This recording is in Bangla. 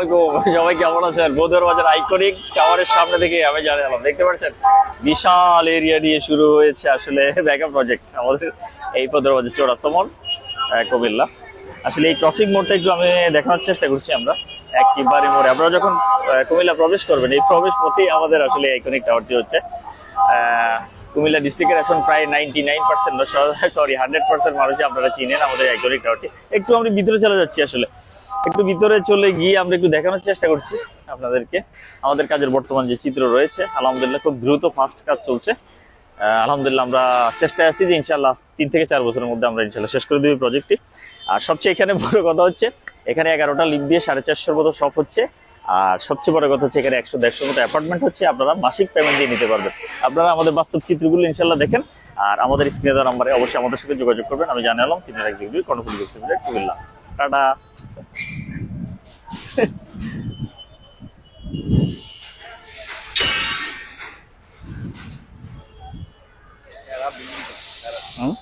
আলাইকুম, সবাই কেমন আছেন? বদর বাজার আইকনিক টাওয়ারের সামনে থেকে আমি জানালাম, দেখতে পাচ্ছেন বিশাল এরিয়া দিয়ে শুরু হয়েছে আসলে ব্যাকআপ প্রজেক্ট আমাদের এই বদর বাজার চৌরাস্তা মোড়, কুমিল্লা। আসলে এই ক্রসিং মোড়টা একটু আমি দেখানোর চেষ্টা করছি। আমরা একেবারে মোড়ে, আপনারা যখন কুমিল্লা প্রবেশ করবেন, এই প্রবেশ পথেই আমাদের আসলে আইকনিক টাওয়ারটি হচ্ছে। কুমিল্লা ডিস্ট্রিক্টের এখন প্রায় 99% সরি 100% মানুষই আপনারা চিনেন আমাদের আইকনিক টাওয়ারটি। একটু আমরা ভিতরে চলে যাচ্ছি, আসলে একটু ভিতরে চলে গিয়ে আমরা একটু দেখানোর চেষ্টা করছি আপনাদেরকে আমাদের কাজের বর্তমান যে চিত্র রয়েছে। আলহামদুলিল্লাহ খুব দ্রুত ফাস্ট কাজ চলছে। আলহামদুলিল্লাহ আমরা চেষ্টায় আছি যে ইনশাল্লাহ 3 থেকে 4 বছরের মধ্যে আমরা ইনশাল্লাহ শেষ করে দেবো প্রজেক্টটি। আর সবচেয়ে এখানে বড় কথা হচ্ছে, এখানে 11টা লিফট দিয়ে 450 মতো শপ হচ্ছে। আর সবচেয়ে বড় কথা হচ্ছে এখানে 100-150 মতো অ্যাপার্টমেন্ট হচ্ছে। আপনারা মাসিক পেমেন্ট দিয়ে নিতে পারবেন। আপনারা আমাদের বাস্তব চিত্রগুলো ইনশাল্লাহ দেখেন, আর আমাদের স্ক্রিনে দেওয়া নাম্বারে অবশ্যই আমাদের সাথে যোগাযোগ করবেন। আমি জানালাম senior executive Karnaphuli Comilla. Tata. হুম।